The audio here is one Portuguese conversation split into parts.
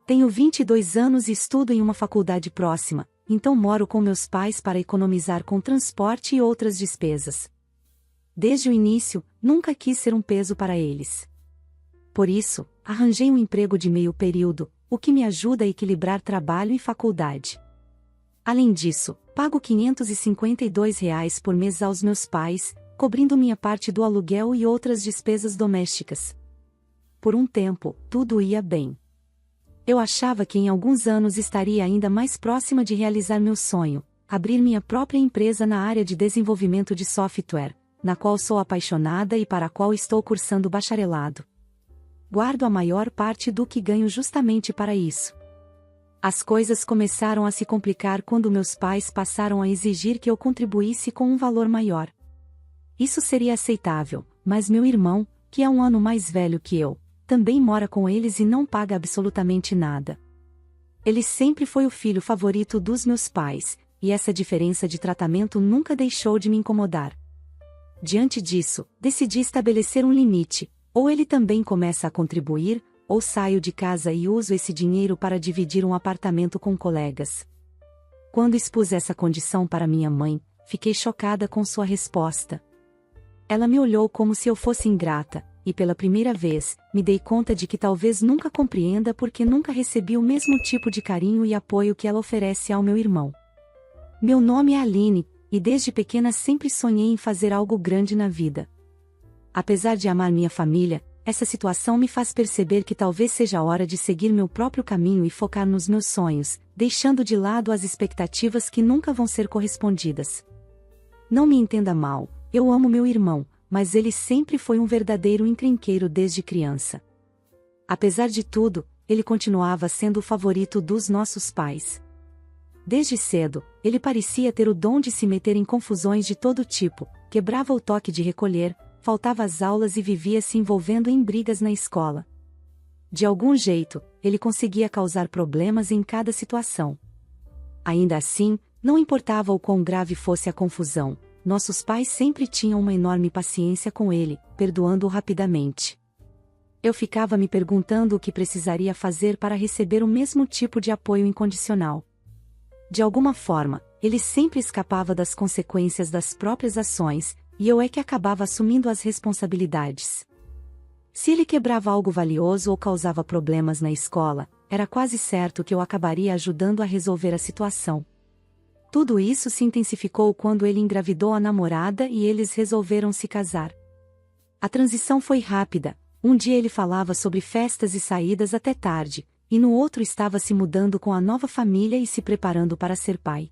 Tenho 22 anos e estudo em uma faculdade próxima, então moro com meus pais para economizar com transporte e outras despesas. Desde o início, nunca quis ser um peso para eles. Por isso, arranjei um emprego de meio período, o que me ajuda a equilibrar trabalho e faculdade. Além disso, pago R$ 552 por mês aos meus pais, cobrindo minha parte do aluguel e outras despesas domésticas. Por um tempo, tudo ia bem. Eu achava que em alguns anos estaria ainda mais próxima de realizar meu sonho, abrir minha própria empresa na área de desenvolvimento de software, na qual sou apaixonada e para a qual estou cursando bacharelado. Guardo a maior parte do que ganho justamente para isso. As coisas começaram a se complicar quando meus pais passaram a exigir que eu contribuísse com um valor maior. Isso seria aceitável, mas meu irmão, que é um ano mais velho que eu, também mora com eles e não paga absolutamente nada. Ele sempre foi o filho favorito dos meus pais, e essa diferença de tratamento nunca deixou de me incomodar. Diante disso, decidi estabelecer um limite: ou ele também começa a contribuir, ou saio de casa e uso esse dinheiro para dividir um apartamento com colegas. Quando expus essa condição para minha mãe, fiquei chocada com sua resposta. Ela me olhou como se eu fosse ingrata, e pela primeira vez, me dei conta de que talvez nunca compreenda porque nunca recebi o mesmo tipo de carinho e apoio que ela oferece ao meu irmão. Meu nome é Aline, e desde pequena sempre sonhei em fazer algo grande na vida. Apesar de amar minha família, essa situação me faz perceber que talvez seja a hora de seguir meu próprio caminho e focar nos meus sonhos, deixando de lado as expectativas que nunca vão ser correspondidas. Não me entenda mal, eu amo meu irmão, mas ele sempre foi um verdadeiro encrenqueiro desde criança. Apesar de tudo, ele continuava sendo o favorito dos nossos pais. Desde cedo, ele parecia ter o dom de se meter em confusões de todo tipo, quebrava o toque de recolher, faltava às aulas e vivia se envolvendo em brigas na escola. De algum jeito, ele conseguia causar problemas em cada situação. Ainda assim, não importava o quão grave fosse a confusão, nossos pais sempre tinham uma enorme paciência com ele, perdoando-o rapidamente. Eu ficava me perguntando o que precisaria fazer para receber o mesmo tipo de apoio incondicional. De alguma forma, ele sempre escapava das consequências das próprias ações, e eu é que acabava assumindo as responsabilidades. Se ele quebrava algo valioso ou causava problemas na escola, era quase certo que eu acabaria ajudando a resolver a situação. Tudo isso se intensificou quando ele engravidou a namorada e eles resolveram se casar. A transição foi rápida, um dia ele falava sobre festas e saídas até tarde, e no outro estava se mudando com a nova família e se preparando para ser pai.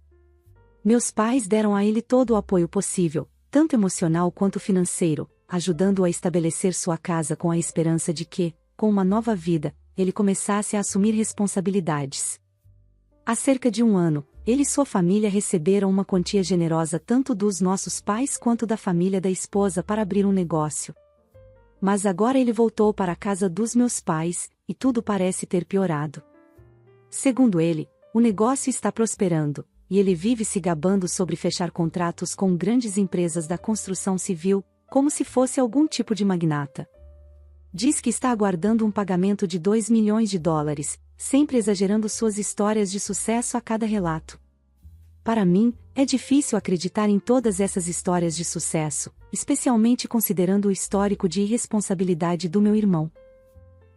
Meus pais deram a ele todo o apoio possível, tanto emocional quanto financeiro, ajudando-o a estabelecer sua casa com a esperança de que, com uma nova vida, ele começasse a assumir responsabilidades. Há cerca de um ano, ele e sua família receberam uma quantia generosa tanto dos nossos pais quanto da família da esposa para abrir um negócio. Mas agora ele voltou para a casa dos meus pais, e tudo parece ter piorado. Segundo ele, o negócio está prosperando, e ele vive se gabando sobre fechar contratos com grandes empresas da construção civil, como se fosse algum tipo de magnata. Diz que está aguardando um pagamento de $2 milhões, sempre exagerando suas histórias de sucesso a cada relato. Para mim, é difícil acreditar em todas essas histórias de sucesso, especialmente considerando o histórico de irresponsabilidade do meu irmão.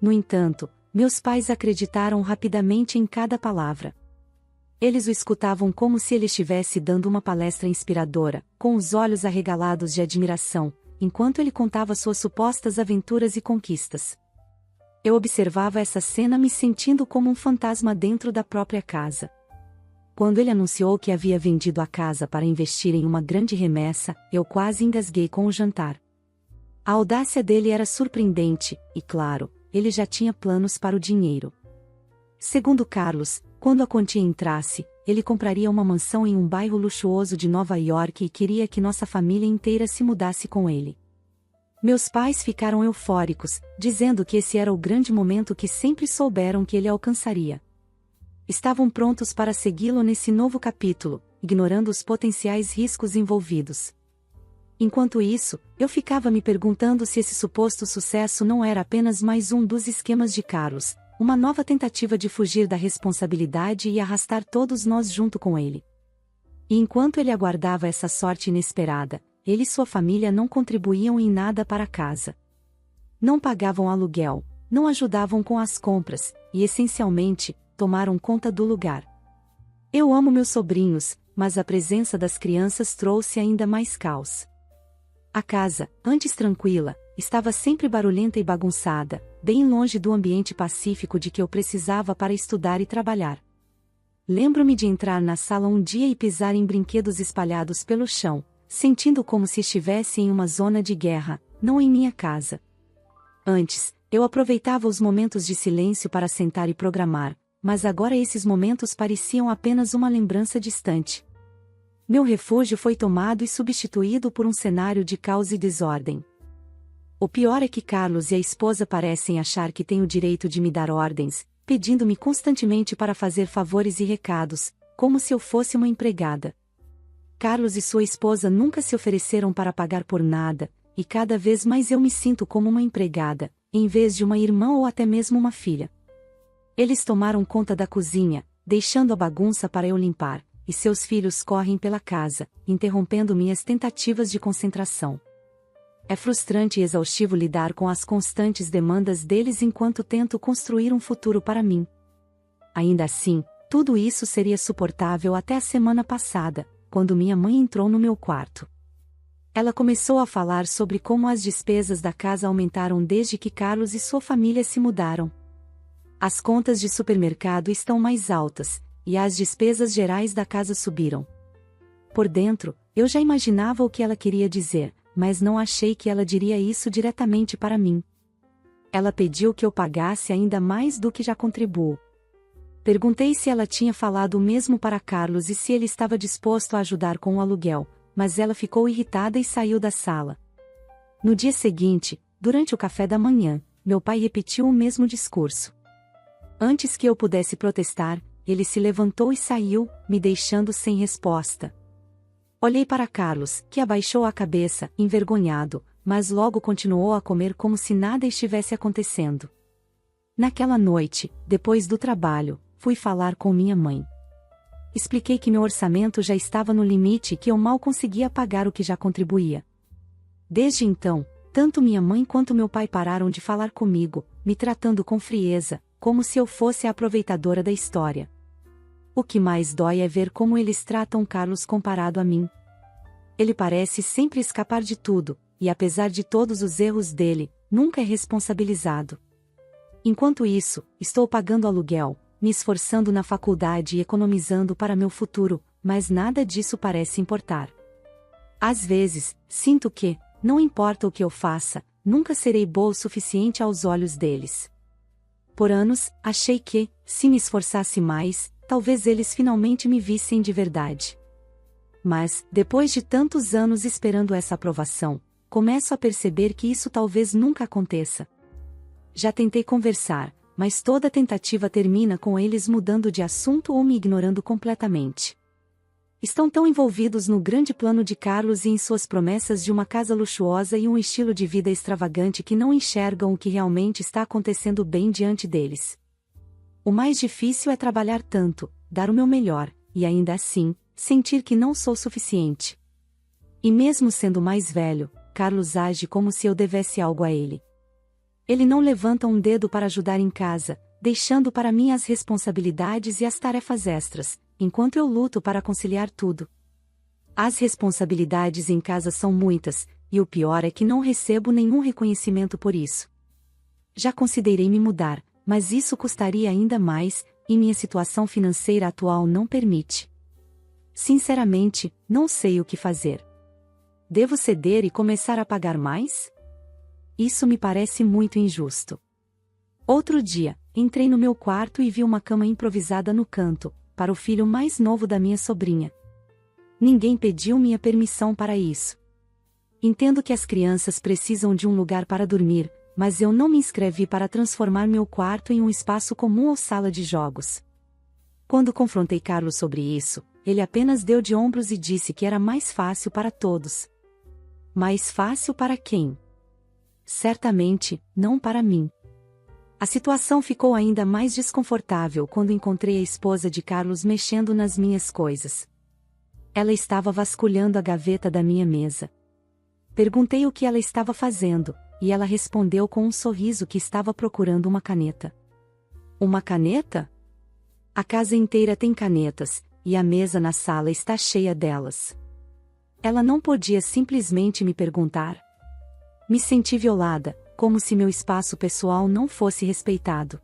No entanto, meus pais acreditaram rapidamente em cada palavra. Eles o escutavam como se ele estivesse dando uma palestra inspiradora, com os olhos arregalados de admiração, enquanto ele contava suas supostas aventuras e conquistas. Eu observava essa cena me sentindo como um fantasma dentro da própria casa. Quando ele anunciou que havia vendido a casa para investir em uma grande remessa, eu quase engasguei com o jantar. A audácia dele era surpreendente, e claro, ele já tinha planos para o dinheiro. Segundo Carlos, quando a quantia entrasse, ele compraria uma mansão em um bairro luxuoso de Nova York e queria que nossa família inteira se mudasse com ele. Meus pais ficaram eufóricos, dizendo que esse era o grande momento que sempre souberam que ele alcançaria. Estavam prontos para segui-lo nesse novo capítulo, ignorando os potenciais riscos envolvidos. Enquanto isso, eu ficava me perguntando se esse suposto sucesso não era apenas mais um dos esquemas de Carlos, uma nova tentativa de fugir da responsabilidade e arrastar todos nós junto com ele. E enquanto ele aguardava essa sorte inesperada, ele e sua família não contribuíam em nada para a casa. Não pagavam aluguel, não ajudavam com as compras, e essencialmente, tomaram conta do lugar. Eu amo meus sobrinhos, mas a presença das crianças trouxe ainda mais caos. A casa, antes tranquila, estava sempre barulhenta e bagunçada, bem longe do ambiente pacífico de que eu precisava para estudar e trabalhar. Lembro-me de entrar na sala um dia e pisar em brinquedos espalhados pelo chão, sentindo como se estivesse em uma zona de guerra, não em minha casa. Antes, eu aproveitava os momentos de silêncio para sentar e programar, mas agora esses momentos pareciam apenas uma lembrança distante. Meu refúgio foi tomado e substituído por um cenário de caos e desordem. O pior é que Carlos e a esposa parecem achar que têm o direito de me dar ordens, pedindo-me constantemente para fazer favores e recados, como se eu fosse uma empregada. Carlos e sua esposa nunca se ofereceram para pagar por nada, e cada vez mais eu me sinto como uma empregada, em vez de uma irmã ou até mesmo uma filha. Eles tomaram conta da cozinha, deixando a bagunça para eu limpar, e seus filhos correm pela casa, interrompendo minhas tentativas de concentração. É frustrante e exaustivo lidar com as constantes demandas deles enquanto tento construir um futuro para mim. Ainda assim, tudo isso seria suportável até a semana passada, quando minha mãe entrou no meu quarto. Ela começou a falar sobre como as despesas da casa aumentaram desde que Carlos e sua família se mudaram. As contas de supermercado estão mais altas, e as despesas gerais da casa subiram. Por dentro, eu já imaginava o que ela queria dizer, mas não achei que ela diria isso diretamente para mim. Ela pediu que eu pagasse ainda mais do que já contribuo. Perguntei se ela tinha falado o mesmo para Carlos e se ele estava disposto a ajudar com o aluguel, mas ela ficou irritada e saiu da sala. No dia seguinte, durante o café da manhã, meu pai repetiu o mesmo discurso. Antes que eu pudesse protestar, ele se levantou e saiu, me deixando sem resposta. Olhei para Carlos, que abaixou a cabeça, envergonhado, mas logo continuou a comer como se nada estivesse acontecendo. Naquela noite, depois do trabalho, fui falar com minha mãe. Expliquei que meu orçamento já estava no limite e que eu mal conseguia pagar o que já contribuía. Desde então, tanto minha mãe quanto meu pai pararam de falar comigo, me tratando com frieza, como se eu fosse a aproveitadora da história. O que mais dói é ver como eles tratam Carlos comparado a mim. Ele parece sempre escapar de tudo, e apesar de todos os erros dele, nunca é responsabilizado. Enquanto isso, estou pagando aluguel, me esforçando na faculdade e economizando para meu futuro, mas nada disso parece importar. Às vezes, sinto que, não importa o que eu faça, nunca serei boa o suficiente aos olhos deles. Por anos, achei que, se me esforçasse mais, talvez eles finalmente me vissem de verdade. Mas, depois de tantos anos esperando essa aprovação, começo a perceber que isso talvez nunca aconteça. Já tentei conversar, mas toda tentativa termina com eles mudando de assunto ou me ignorando completamente. Estão tão envolvidos no grande plano de Carlos e em suas promessas de uma casa luxuosa e um estilo de vida extravagante que não enxergam o que realmente está acontecendo bem diante deles. O mais difícil é trabalhar tanto, dar o meu melhor, e ainda assim, sentir que não sou suficiente. E mesmo sendo mais velho, Carlos age como se eu devesse algo a ele. Ele não levanta um dedo para ajudar em casa, deixando para mim as responsabilidades e as tarefas extras, enquanto eu luto para conciliar tudo. As responsabilidades em casa são muitas, e o pior é que não recebo nenhum reconhecimento por isso. Já considerei me mudar, mas isso custaria ainda mais, e minha situação financeira atual não permite. Sinceramente, não sei o que fazer. Devo ceder e começar a pagar mais? Isso me parece muito injusto. Outro dia, entrei no meu quarto e vi uma cama improvisada no canto, para o filho mais novo da minha sobrinha. Ninguém pediu minha permissão para isso. Entendo que as crianças precisam de um lugar para dormir, mas eu não me inscrevi para transformar meu quarto em um espaço comum ou sala de jogos. Quando confrontei Carlos sobre isso, ele apenas deu de ombros e disse que era mais fácil para todos. Mais fácil para quem? Certamente, não para mim. A situação ficou ainda mais desconfortável quando encontrei a esposa de Carlos mexendo nas minhas coisas. Ela estava vasculhando a gaveta da minha mesa. Perguntei o que ela estava fazendo, e ela respondeu com um sorriso que estava procurando uma caneta. Uma caneta? A casa inteira tem canetas, e a mesa na sala está cheia delas. Ela não podia simplesmente me perguntar. Me senti violada, como se meu espaço pessoal não fosse respeitado.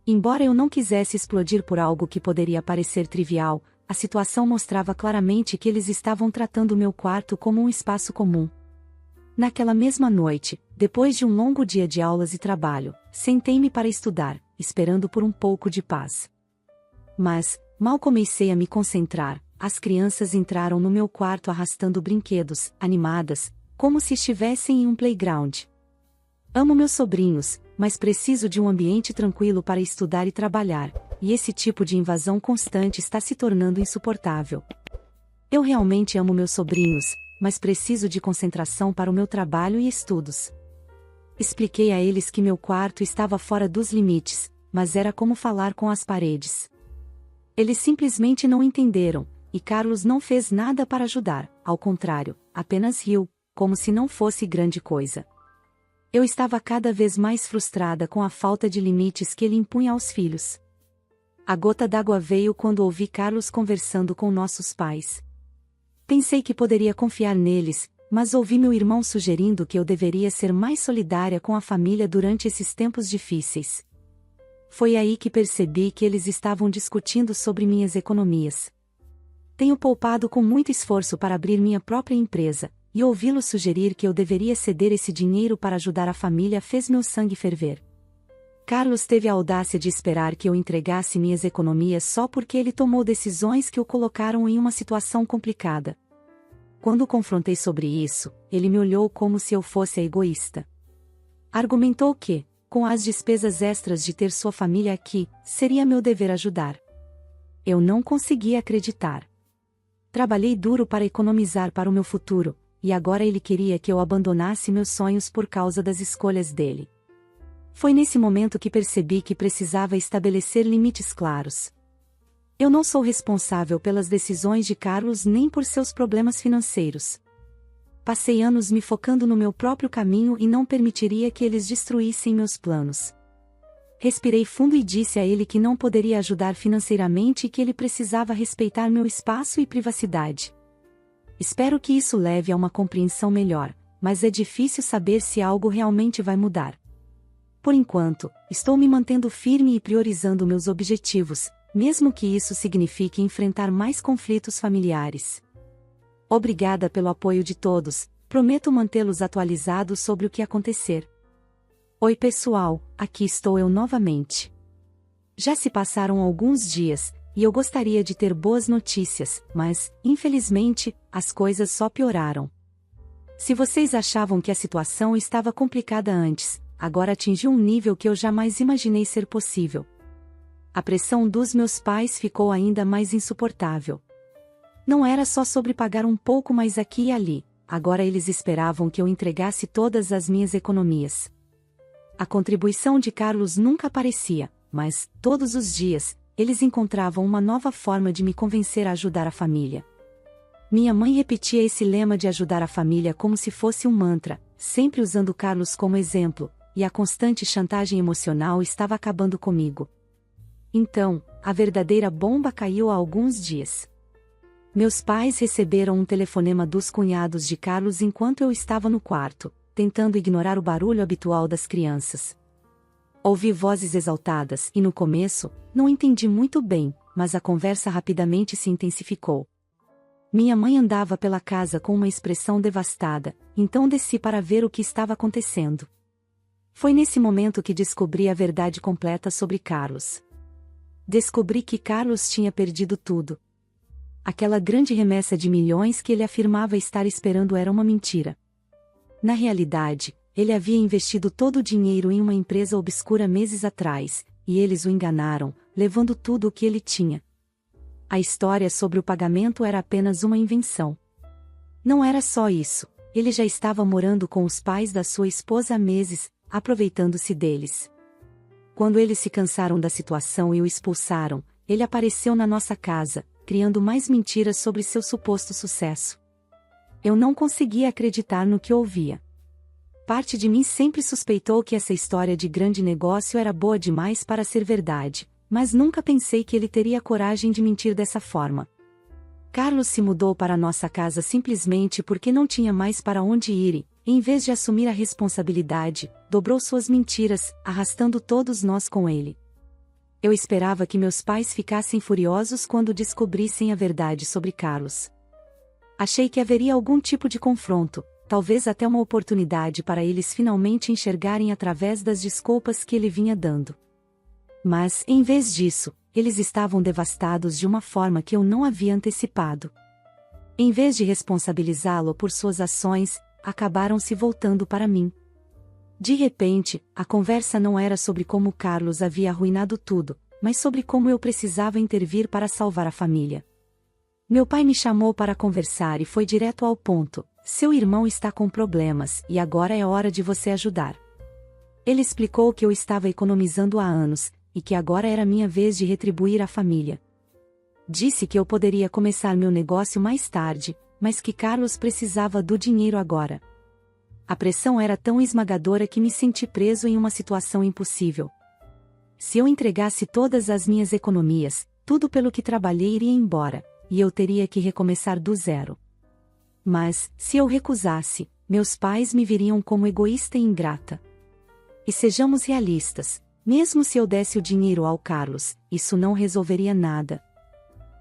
Embora eu não quisesse explodir por algo que poderia parecer trivial, a situação mostrava claramente que eles estavam tratando meu quarto como um espaço comum. Naquela mesma noite, depois de um longo dia de aulas e trabalho, sentei-me para estudar, esperando por um pouco de paz. Mas, mal comecei a me concentrar, as crianças entraram no meu quarto arrastando brinquedos, animadas, como se estivessem em um playground. Amo meus sobrinhos, mas preciso de um ambiente tranquilo para estudar e trabalhar, e esse tipo de invasão constante está se tornando insuportável. Eu realmente amo meus sobrinhos, mas preciso de concentração para o meu trabalho e estudos. Expliquei a eles que meu quarto estava fora dos limites, mas era como falar com as paredes. Eles simplesmente não entenderam, e Carlos não fez nada para ajudar, ao contrário, apenas riu, como se não fosse grande coisa. Eu estava cada vez mais frustrada com a falta de limites que ele impunha aos filhos. A gota d'água veio quando ouvi Carlos conversando com nossos pais. Pensei que poderia confiar neles, mas ouvi meu irmão sugerindo que eu deveria ser mais solidária com a família durante esses tempos difíceis. Foi aí que percebi que eles estavam discutindo sobre minhas economias. Tenho poupado com muito esforço para abrir minha própria empresa, e ouvi-lo sugerir que eu deveria ceder esse dinheiro para ajudar a família fez meu sangue ferver. Carlos teve a audácia de esperar que eu entregasse minhas economias só porque ele tomou decisões que o colocaram em uma situação complicada. Quando o confrontei sobre isso, ele me olhou como se eu fosse a egoísta. Argumentou que, com as despesas extras de ter sua família aqui, seria meu dever ajudar. Eu não conseguia acreditar. Trabalhei duro para economizar para o meu futuro, e agora ele queria que eu abandonasse meus sonhos por causa das escolhas dele. Foi nesse momento que percebi que precisava estabelecer limites claros. Eu não sou responsável pelas decisões de Carlos nem por seus problemas financeiros. Passei anos me focando no meu próprio caminho e não permitiria que eles destruíssem meus planos. Respirei fundo e disse a ele que não poderia ajudar financeiramente e que ele precisava respeitar meu espaço e privacidade. Espero que isso leve a uma compreensão melhor, mas é difícil saber se algo realmente vai mudar. Por enquanto, estou me mantendo firme e priorizando meus objetivos, mesmo que isso signifique enfrentar mais conflitos familiares. Obrigada pelo apoio de todos, prometo mantê-los atualizados sobre o que acontecer. Oi pessoal, aqui estou eu novamente. Já se passaram alguns dias, e eu gostaria de ter boas notícias, mas, infelizmente, as coisas só pioraram. Se vocês achavam que a situação estava complicada antes, agora atingiu um nível que eu jamais imaginei ser possível. A pressão dos meus pais ficou ainda mais insuportável. Não era só sobre pagar um pouco mais aqui e ali, agora eles esperavam que eu entregasse todas as minhas economias. A contribuição de Carlos nunca aparecia, mas, todos os dias, eles encontravam uma nova forma de me convencer a ajudar a família. Minha mãe repetia esse lema de ajudar a família como se fosse um mantra, sempre usando Carlos como exemplo, e a constante chantagem emocional estava acabando comigo. Então, a verdadeira bomba caiu há alguns dias. Meus pais receberam um telefonema dos cunhados de Carlos enquanto eu estava no quarto, tentando ignorar o barulho habitual das crianças. Ouvi vozes exaltadas e no começo, não entendi muito bem, mas a conversa rapidamente se intensificou. Minha mãe andava pela casa com uma expressão devastada, então desci para ver o que estava acontecendo. Foi nesse momento que descobri a verdade completa sobre Carlos. Descobri que Carlos tinha perdido tudo. Aquela grande remessa de milhões que ele afirmava estar esperando era uma mentira. Na realidade, ele havia investido todo o dinheiro em uma empresa obscura meses atrás, e eles o enganaram, levando tudo o que ele tinha. A história sobre o pagamento era apenas uma invenção. Não era só isso, ele já estava morando com os pais da sua esposa há meses, aproveitando-se deles. Quando eles se cansaram da situação e o expulsaram, ele apareceu na nossa casa, criando mais mentiras sobre seu suposto sucesso. Eu não conseguia acreditar no que ouvia. Parte de mim sempre suspeitou que essa história de grande negócio era boa demais para ser verdade, mas nunca pensei que ele teria coragem de mentir dessa forma. Carlos se mudou para nossa casa simplesmente porque não tinha mais para onde ir e, em vez de assumir a responsabilidade, dobrou suas mentiras, arrastando todos nós com ele. Eu esperava que meus pais ficassem furiosos quando descobrissem a verdade sobre Carlos. Achei que haveria algum tipo de confronto, talvez até uma oportunidade para eles finalmente enxergarem através das desculpas que ele vinha dando. Mas, em vez disso, eles estavam devastados de uma forma que eu não havia antecipado. Em vez de responsabilizá-lo por suas ações, acabaram se voltando para mim. De repente, a conversa não era sobre como Carlos havia arruinado tudo, mas sobre como eu precisava intervir para salvar a família. Meu pai me chamou para conversar e foi direto ao ponto: seu irmão está com problemas e agora é hora de você ajudar. Ele explicou que eu estava economizando há anos, e que agora era minha vez de retribuir a família. Disse que eu poderia começar meu negócio mais tarde, mas que Carlos precisava do dinheiro agora. A pressão era tão esmagadora que me senti preso em uma situação impossível. Se eu entregasse todas as minhas economias, tudo pelo que trabalhei iria embora, e eu teria que recomeçar do zero. Mas, se eu recusasse, meus pais me viriam como egoísta e ingrata. E sejamos realistas, mesmo se eu desse o dinheiro ao Carlos, isso não resolveria nada.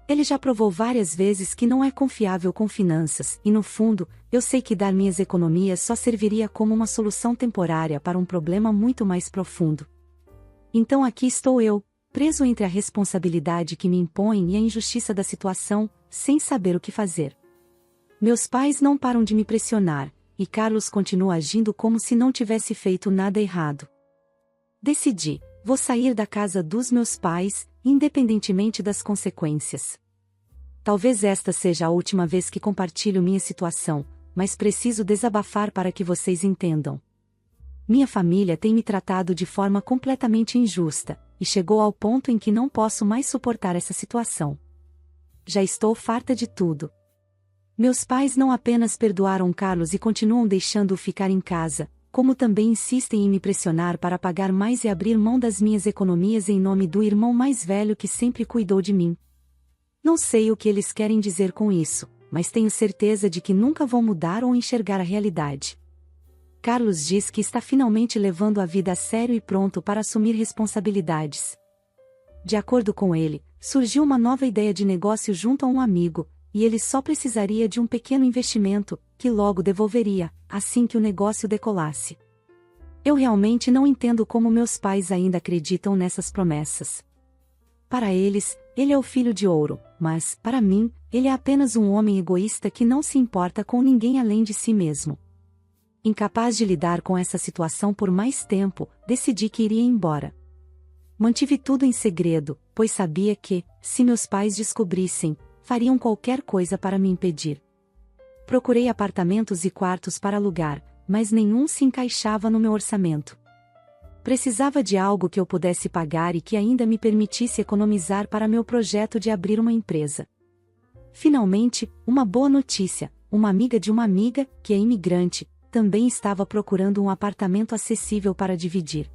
Ele já provou várias vezes que não é confiável com finanças, e no fundo, eu sei que dar minhas economias só serviria como uma solução temporária para um problema muito mais profundo. Então aqui estou eu, preso entre a responsabilidade que me impõe e a injustiça da situação, sem saber o que fazer. Meus pais não param de me pressionar, e Carlos continua agindo como se não tivesse feito nada errado. Decidi, vou sair da casa dos meus pais, independentemente das consequências. Talvez esta seja a última vez que compartilho minha situação, mas preciso desabafar para que vocês entendam. Minha família tem me tratado de forma completamente injusta, e chegou ao ponto em que não posso mais suportar essa situação. Já estou farta de tudo. Meus pais não apenas perdoaram Carlos e continuam deixando-o ficar em casa, como também insistem em me pressionar para pagar mais e abrir mão das minhas economias em nome do irmão mais velho que sempre cuidou de mim. Não sei o que eles querem dizer com isso, mas tenho certeza de que nunca vão mudar ou enxergar a realidade. Carlos diz que está finalmente levando a vida a sério e pronto para assumir responsabilidades. De acordo com ele, surgiu uma nova ideia de negócio junto a um amigo, e ele só precisaria de um pequeno investimento, que logo devolveria, assim que o negócio decolasse. Eu realmente não entendo como meus pais ainda acreditam nessas promessas. Para eles, ele é o filho de ouro, mas, para mim, ele é apenas um homem egoísta que não se importa com ninguém além de si mesmo. Incapaz de lidar com essa situação por mais tempo, decidi que iria embora. Mantive tudo em segredo, pois sabia que, se meus pais descobrissem, fariam qualquer coisa para me impedir. Procurei apartamentos e quartos para alugar, mas nenhum se encaixava no meu orçamento. Precisava de algo que eu pudesse pagar e que ainda me permitisse economizar para meu projeto de abrir uma empresa. Finalmente, uma boa notícia: uma amiga de uma amiga, que é imigrante, também estava procurando um apartamento acessível para dividir.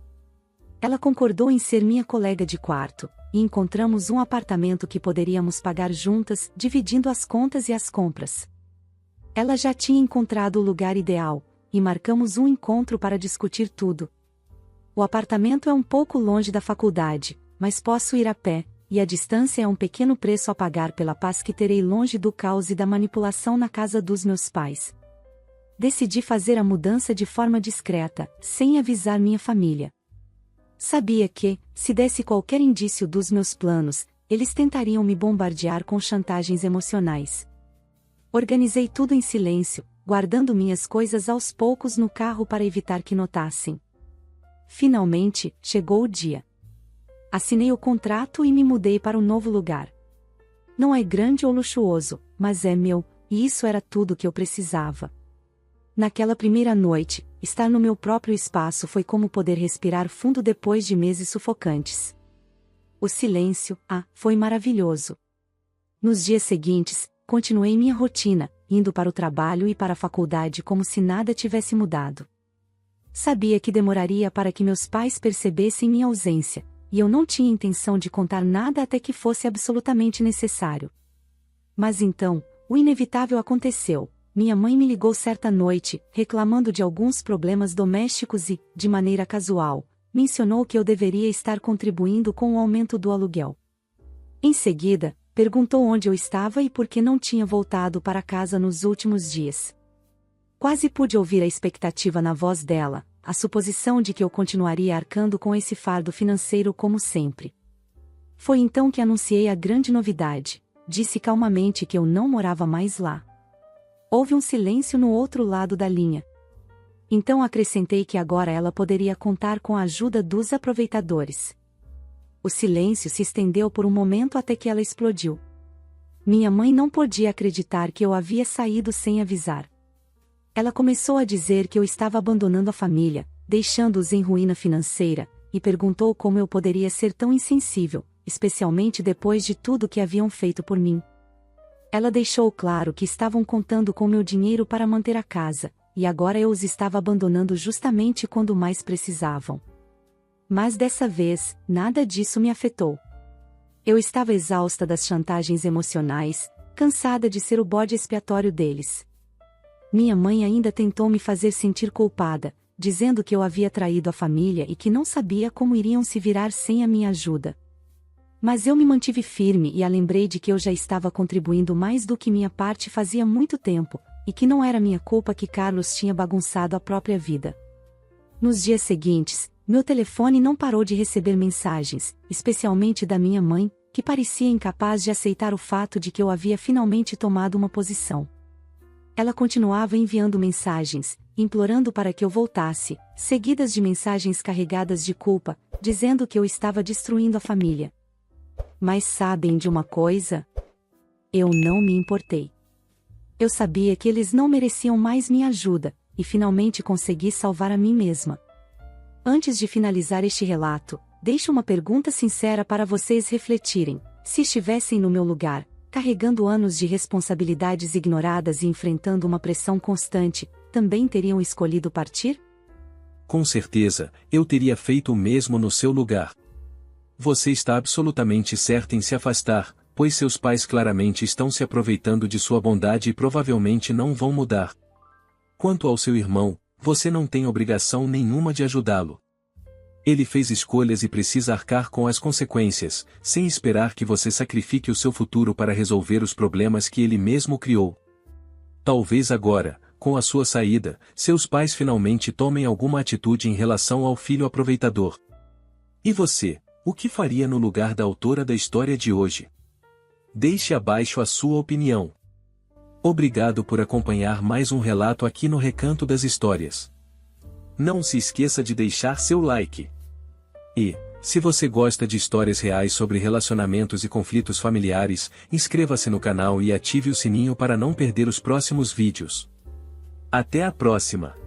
Ela concordou em ser minha colega de quarto, e encontramos um apartamento que poderíamos pagar juntas, dividindo as contas e as compras. Ela já tinha encontrado o lugar ideal, e marcamos um encontro para discutir tudo. O apartamento é um pouco longe da faculdade, mas posso ir a pé, e a distância é um pequeno preço a pagar pela paz que terei longe do caos e da manipulação na casa dos meus pais. Decidi fazer a mudança de forma discreta, sem avisar minha família. Sabia que, se desse qualquer indício dos meus planos, eles tentariam me bombardear com chantagens emocionais. Organizei tudo em silêncio, guardando minhas coisas aos poucos no carro para evitar que notassem. Finalmente, chegou o dia. Assinei o contrato e me mudei para o novo lugar. Não é grande ou luxuoso, mas é meu, e isso era tudo que eu precisava. Naquela primeira noite, estar no meu próprio espaço foi como poder respirar fundo depois de meses sufocantes. O silêncio, foi maravilhoso. Nos dias seguintes, continuei minha rotina, indo para o trabalho e para a faculdade como se nada tivesse mudado. Sabia que demoraria para que meus pais percebessem minha ausência, e eu não tinha intenção de contar nada até que fosse absolutamente necessário. Mas então, o inevitável aconteceu. Minha mãe me ligou certa noite, reclamando de alguns problemas domésticos e, de maneira casual, mencionou que eu deveria estar contribuindo com o aumento do aluguel. Em seguida, perguntou onde eu estava e por que não tinha voltado para casa nos últimos dias. Quase pude ouvir a expectativa na voz dela, a suposição de que eu continuaria arcando com esse fardo financeiro como sempre. Foi então que anunciei a grande novidade. Disse calmamente que eu não morava mais lá. Houve um silêncio no outro lado da linha. Então acrescentei que agora ela poderia contar com a ajuda dos aproveitadores. O silêncio se estendeu por um momento até que ela explodiu. Minha mãe não podia acreditar que eu havia saído sem avisar. Ela começou a dizer que eu estava abandonando a família, deixando-os em ruína financeira, e perguntou como eu poderia ser tão insensível, especialmente depois de tudo que haviam feito por mim. Ela deixou claro que estavam contando com meu dinheiro para manter a casa, e agora eu os estava abandonando justamente quando mais precisavam. Mas dessa vez, nada disso me afetou. Eu estava exausta das chantagens emocionais, cansada de ser o bode expiatório deles. Minha mãe ainda tentou me fazer sentir culpada, dizendo que eu havia traído a família e que não sabia como iriam se virar sem a minha ajuda. Mas eu me mantive firme e a lembrei de que eu já estava contribuindo mais do que minha parte fazia muito tempo, e que não era minha culpa que Carlos tinha bagunçado a própria vida. Nos dias seguintes, meu telefone não parou de receber mensagens, especialmente da minha mãe, que parecia incapaz de aceitar o fato de que eu havia finalmente tomado uma posição. Ela continuava enviando mensagens, implorando para que eu voltasse, seguidas de mensagens carregadas de culpa, dizendo que eu estava destruindo a família. Mas sabem de uma coisa? Eu não me importei. Eu sabia que eles não mereciam mais minha ajuda, e finalmente consegui salvar a mim mesma. Antes de finalizar este relato, deixo uma pergunta sincera para vocês refletirem. Se estivessem no meu lugar, carregando anos de responsabilidades ignoradas e enfrentando uma pressão constante, também teriam escolhido partir? Com certeza, eu teria feito o mesmo no seu lugar. Você está absolutamente certa em se afastar, pois seus pais claramente estão se aproveitando de sua bondade e provavelmente não vão mudar. Quanto ao seu irmão, você não tem obrigação nenhuma de ajudá-lo. Ele fez escolhas e precisa arcar com as consequências, sem esperar que você sacrifique o seu futuro para resolver os problemas que ele mesmo criou. Talvez agora, com a sua saída, seus pais finalmente tomem alguma atitude em relação ao filho aproveitador. E você? O que faria no lugar da autora da história de hoje? Deixe abaixo a sua opinião. Obrigado por acompanhar mais um relato aqui no Recanto das Histórias. Não se esqueça de deixar seu like. E, se você gosta de histórias reais sobre relacionamentos e conflitos familiares, inscreva-se no canal e ative o sininho para não perder os próximos vídeos. Até a próxima!